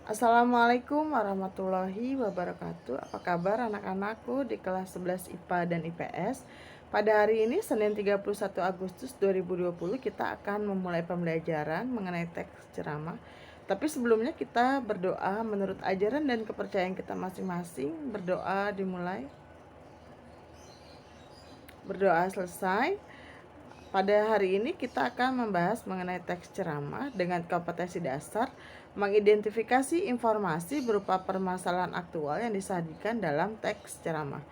Assalamualaikum warahmatullahi wabarakatuh. Apa kabar anak-anakku di kelas 11 IPA dan IPS? Pada hari ini Senin 31 Agustus 2020 kita akan memulai pembelajaran mengenai teks ceramah. Tapi sebelumnya kita berdoa menurut ajaran dan kepercayaan kita masing-masing. Berdoa dimulai. Berdoa selesai. Pada hari ini kita akan membahas mengenai teks ceramah dengan kompetensi dasar, mengidentifikasi informasi berupa permasalahan aktual yang disajikan dalam teks ceramah.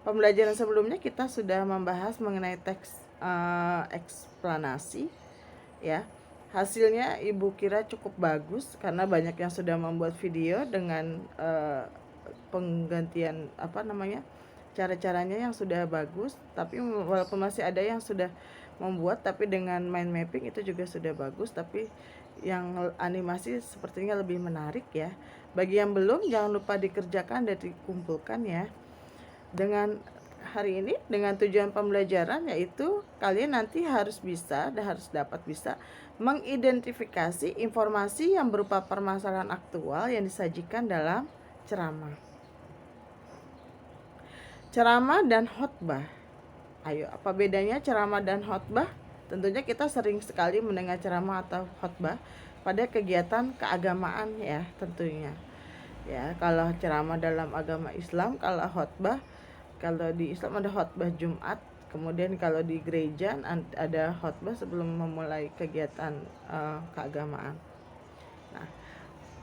Pembelajaran sebelumnya kita sudah membahas mengenai teks eksplanasi, ya. Hasilnya Ibu kira cukup bagus karena banyak yang sudah membuat video dengan penggantian cara-caranya yang sudah bagus, tapi walaupun masih ada yang sudah membuat tapi dengan mind mapping itu juga sudah bagus, tapi yang animasi sepertinya lebih menarik ya. Bagi yang belum, jangan lupa dikerjakan dan dikumpulkan ya. Dengan hari ini, dengan tujuan pembelajaran yaitu kalian nanti harus bisa dan harus dapat bisa mengidentifikasi informasi yang berupa permasalahan aktual yang disajikan dalam ceramah. Ceramah dan khotbah. Ayo, apa bedanya ceramah dan khotbah? Tentunya kita sering sekali mendengar ceramah atau khotbah pada kegiatan keagamaan ya, tentunya. Ya, kalau ceramah dalam agama Islam, kalau khotbah, kalau di Islam ada khotbah Jumat, kemudian kalau di gereja ada khotbah sebelum memulai kegiatan keagamaan. Nah,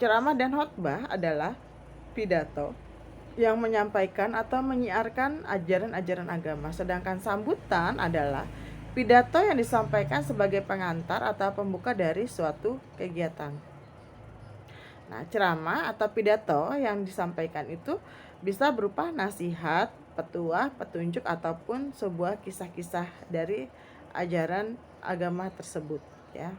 ceramah dan khotbah adalah pidato yang menyampaikan atau menyiarkan ajaran-ajaran agama. Sedangkan sambutan adalah pidato yang disampaikan sebagai pengantar atau pembuka dari suatu kegiatan. Nah, ceramah atau pidato yang disampaikan itu bisa berupa nasihat, petuah, petunjuk, ataupun sebuah kisah-kisah dari ajaran agama tersebut ya.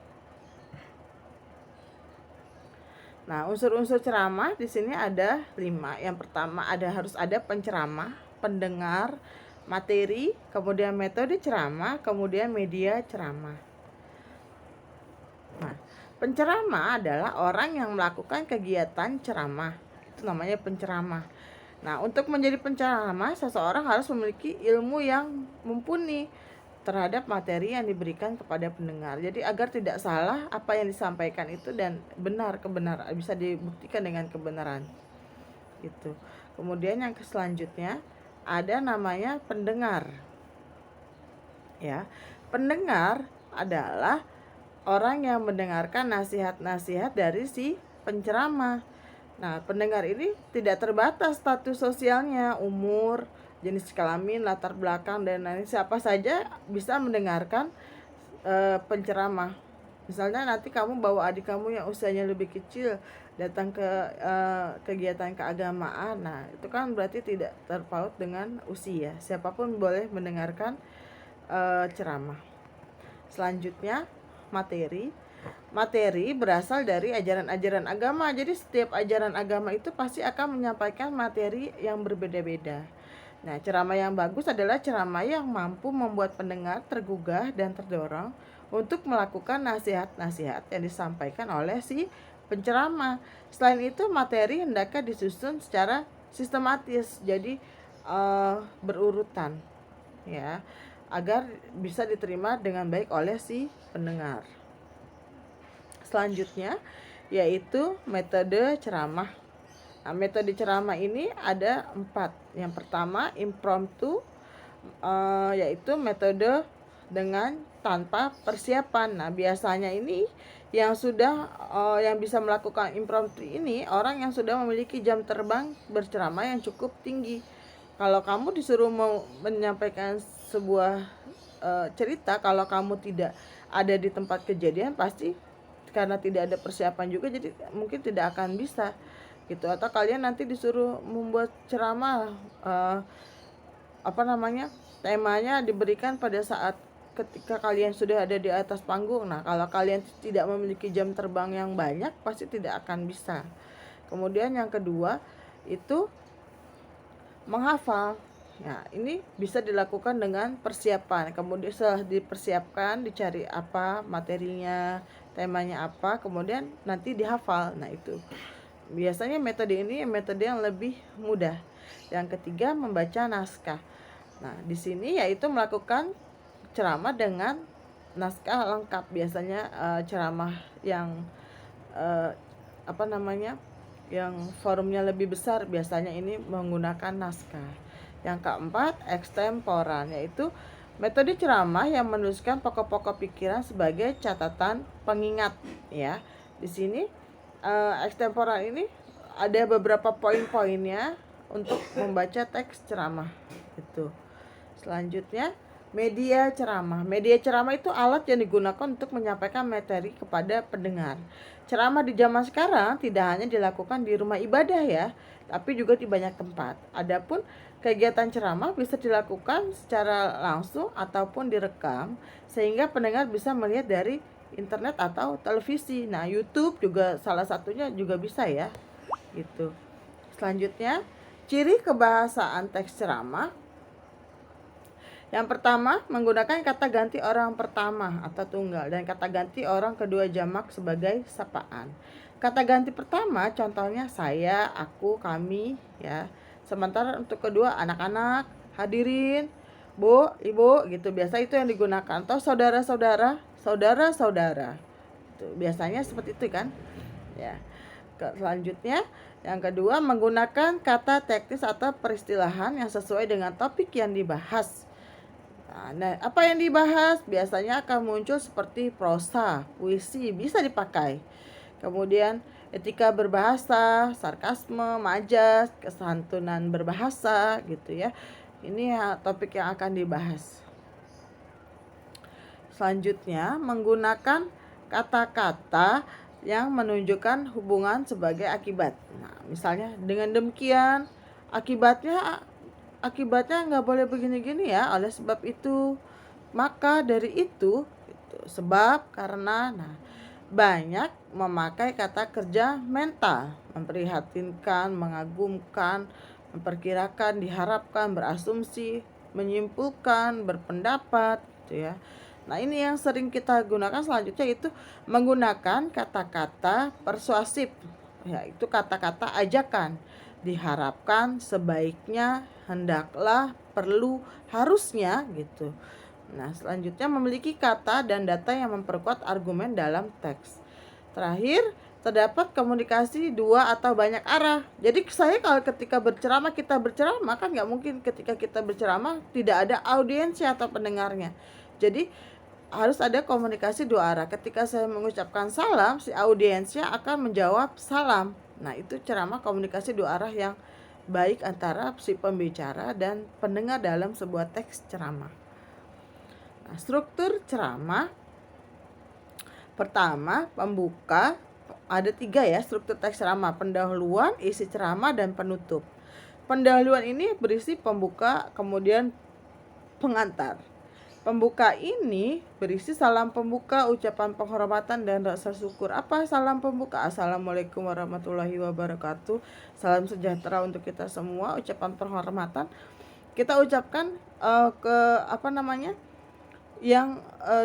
Nah, unsur-unsur ceramah di sini ada 5. Yang pertama harus ada penceramah, pendengar, materi, kemudian metode ceramah, kemudian media ceramah. Nah, penceramah adalah orang yang melakukan kegiatan ceramah. Itu namanya penceramah. Nah, untuk menjadi penceramah, seseorang harus memiliki ilmu yang mumpuni terhadap materi yang diberikan kepada pendengar. Jadi agar tidak salah apa yang disampaikan itu dan kebenaran bisa dibuktikan dengan kebenaran. Gitu. Kemudian yang selanjutnya ada namanya pendengar. Ya. Pendengar adalah orang yang mendengarkan nasihat-nasihat dari si penceramah. Nah, pendengar ini tidak terbatas status sosialnya, umur, jenis kelamin, latar belakang, dan lain. Siapa saja bisa mendengarkan penceramah. Misalnya nanti kamu bawa adik kamu yang usianya lebih kecil datang ke kegiatan keagamaan. Nah, itu kan berarti tidak terpaut dengan usia. Siapapun boleh mendengarkan ceramah. Selanjutnya, materi. Materi berasal dari ajaran-ajaran agama. Jadi setiap ajaran agama itu pasti akan menyampaikan materi yang berbeda-beda. Nah, ceramah yang bagus adalah ceramah yang mampu membuat pendengar tergugah dan terdorong untuk melakukan nasihat-nasihat yang disampaikan oleh si penceramah. Selain itu, materi hendaknya disusun secara sistematis, jadi berurutan ya, agar bisa diterima dengan baik oleh si pendengar. Selanjutnya yaitu metode ceramah. Nah, metode ceramah ini ada 4. Yang pertama impromptu, yaitu metode dengan tanpa persiapan. Nah, biasanya ini yang bisa melakukan impromptu ini orang yang sudah memiliki jam terbang berceramah yang cukup tinggi. Kalau kamu disuruh menyampaikan sebuah cerita, kalau kamu tidak ada di tempat kejadian, pasti karena tidak ada persiapan juga jadi mungkin tidak akan bisa gitu. Atau kalian nanti disuruh membuat ceramah temanya diberikan pada saat ketika kalian sudah ada di atas panggung. Nah, kalau kalian tidak memiliki jam terbang yang banyak pasti tidak akan bisa. Kemudian yang kedua itu menghafal. Nah, ini bisa dilakukan dengan persiapan. Kemudian setelah dipersiapkan, dicari apa materinya, temanya apa, kemudian nanti dihafal. Nah, itu Biasanya metode ini metode yang lebih mudah. Yang ketiga, membaca naskah. Nah, di sini yaitu melakukan ceramah dengan naskah lengkap. Biasanya ceramah yang eh, apa namanya? Yang forumnya lebih besar, biasanya ini menggunakan naskah. Yang keempat, ekstemporan, yaitu metode ceramah yang menuliskan pokok-pokok pikiran sebagai catatan pengingat, ya. Di sini ekstemporan ini ada beberapa poin-poinnya untuk membaca teks ceramah itu. Selanjutnya, media ceramah. Media ceramah itu alat yang digunakan untuk menyampaikan materi kepada pendengar. Ceramah di zaman sekarang tidak hanya dilakukan di rumah ibadah ya, tapi juga di banyak tempat. Adapun kegiatan ceramah bisa dilakukan secara langsung ataupun direkam sehingga pendengar bisa melihat dari internet atau televisi. Nah, YouTube juga salah satunya juga bisa ya. Gitu. Selanjutnya, ciri kebahasaan teks ceramah. Yang pertama, menggunakan kata ganti orang pertama atau tunggal dan kata ganti orang kedua jamak sebagai sapaan. Kata ganti pertama contohnya saya, aku, kami ya. Sementara untuk kedua anak-anak, hadirin, Bu, Ibu gitu. Biasa itu yang digunakan. Atau saudara-saudara, saudara-saudara. Biasanya seperti itu kan? Ya. Selanjutnya, yang kedua, menggunakan kata teknis atau peristilahan yang sesuai dengan topik yang dibahas. Nah, apa yang dibahas biasanya akan muncul seperti prosa, puisi, bisa dipakai. Kemudian etika berbahasa, sarkasme, majas, kesantunan berbahasa gitu ya. Ini ya topik yang akan dibahas. Selanjutnya, menggunakan kata-kata yang menunjukkan hubungan sebagai akibat. Nah, misalnya dengan demikian akibatnya nggak boleh begini-gini ya, oleh sebab itu, maka dari itu gitu. Sebab, karena. Nah, banyak memakai kata kerja mental, memprihatinkan, mengagumkan, memperkirakan, diharapkan, berasumsi, menyimpulkan, berpendapat gitu ya. Nah, ini yang sering kita gunakan. Selanjutnya itu menggunakan kata-kata persuasif, yaitu kata-kata ajakan, diharapkan, sebaiknya, hendaklah, perlu, harusnya gitu. Nah, selanjutnya memiliki kata dan data yang memperkuat argumen dalam teks. Terakhir, terdapat komunikasi dua atau banyak arah. Jadi saya kalau ketika berceramah, kita berceramah kan nggak mungkin ketika kita berceramah tidak ada audiensi atau pendengarnya. Jadi harus ada komunikasi dua arah. Ketika saya mengucapkan salam, si audiensnya akan menjawab salam. Nah, itu ceramah komunikasi dua arah yang baik antara si pembicara dan pendengar dalam sebuah teks ceramah. Nah, struktur ceramah. Pertama, pembuka. Ada 3 ya struktur teks ceramah: pendahuluan, isi ceramah, dan penutup. Pendahuluan ini berisi pembuka, kemudian pengantar. Pembuka ini berisi salam pembuka, ucapan penghormatan, dan rasa syukur. Apa salam pembuka? Assalamualaikum warahmatullahi wabarakatuh. Salam sejahtera untuk kita semua. Ucapan penghormatan kita ucapkan yang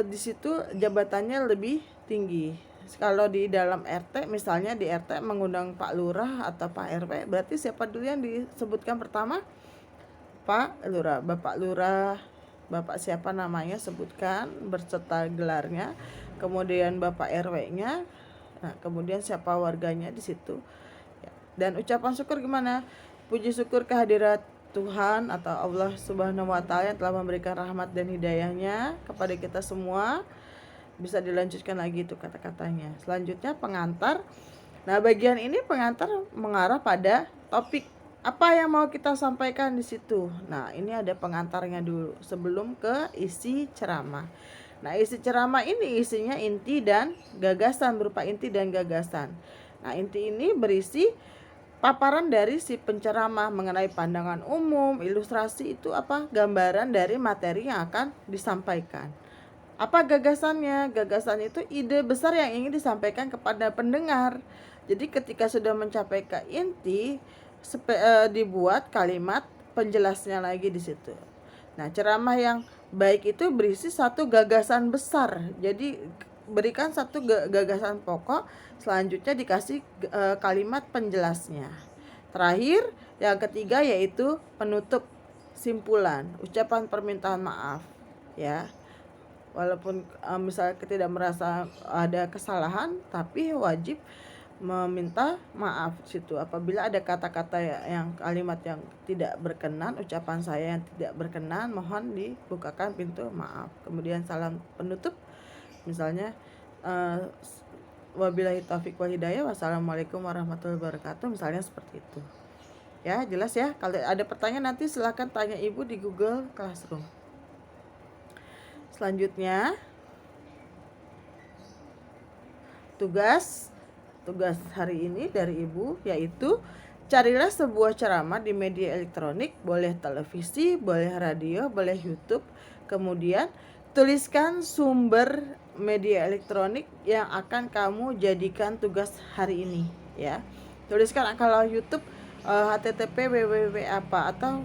di situ jabatannya lebih tinggi. Kalau di dalam RT, misalnya di RT mengundang Pak Lurah atau Pak RW, berarti siapa dulu yang disebutkan pertama? Pak Lurah, Bapak Lurah, Bapak siapa namanya sebutkan berserta gelarnya, kemudian Bapak RW-nya, nah kemudian siapa warganya di situ. Dan ucapan syukur gimana? Puji syukur kehadirat Tuhan atau Allah Subhanahu wa Ta'ala yang telah memberikan rahmat dan hidayahnya kepada kita semua. Bisa dilanjutkan lagi itu kata-katanya. Selanjutnya pengantar. Nah, bagian ini pengantar mengarah pada topik apa yang mau kita sampaikan di situ. Nah, ini ada pengantarnya dulu sebelum ke isi ceramah. Nah, isi ceramah ini isinya inti dan gagasan, berupa inti dan gagasan. Nah, inti ini berisi paparan dari si penceramah mengenai pandangan umum, ilustrasi itu apa? Gambaran dari materi yang akan disampaikan. Apa gagasannya? Gagasan itu ide besar yang ingin disampaikan kepada pendengar. Jadi ketika sudah mencapai ke inti, dibuat kalimat penjelasnya lagi di situ. Nah, ceramah yang baik itu berisi satu gagasan besar. Jadi berikan satu gagasan pokok, selanjutnya dikasih kalimat penjelasnya. Terakhir, yang ketiga yaitu penutup, simpulan, ucapan permintaan maaf, ya. Walaupun misalnya kita tidak merasa ada kesalahan, tapi wajib meminta maaf situ apabila ada kata-kata yang kalimat yang tidak berkenan, ucapan saya yang tidak berkenan, mohon dibukakan pintu maaf. Kemudian salam penutup, misalnya wabillahi taufik wal hidayah, wassalamualaikum warahmatullahi wabarakatuh, misalnya seperti itu. Ya, jelas ya. Kalau ada pertanyaan nanti silahkan tanya ibu di Google Classroom. Selanjutnya, tugas hari ini dari ibu yaitu carilah sebuah ceramah di media elektronik, boleh televisi, boleh radio, boleh YouTube. Kemudian tuliskan sumber media elektronik yang akan kamu jadikan tugas hari ini, ya. Tuliskan kalau YouTube http www apa, atau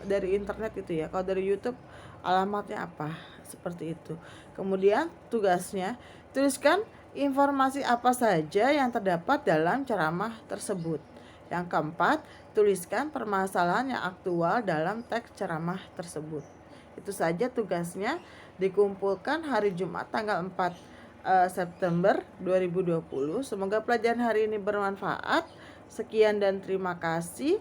dari internet itu ya. Kalau dari YouTube alamatnya apa, seperti itu. Kemudian tugasnya tuliskan informasi apa saja yang terdapat dalam ceramah tersebut. Yang keempat, tuliskan permasalahan yang aktual dalam teks ceramah tersebut. Itu saja tugasnya, dikumpulkan hari Jumat tanggal 4 September 2020. Semoga pelajaran hari ini bermanfaat. Sekian dan terima kasih.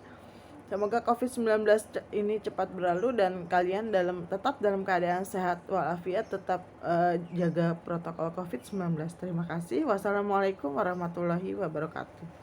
Semoga COVID-19 ini cepat berlalu dan kalian tetap dalam keadaan sehat walafiat, tetap jaga protokol COVID-19. Terima kasih. Wassalamualaikum warahmatullahi wabarakatuh.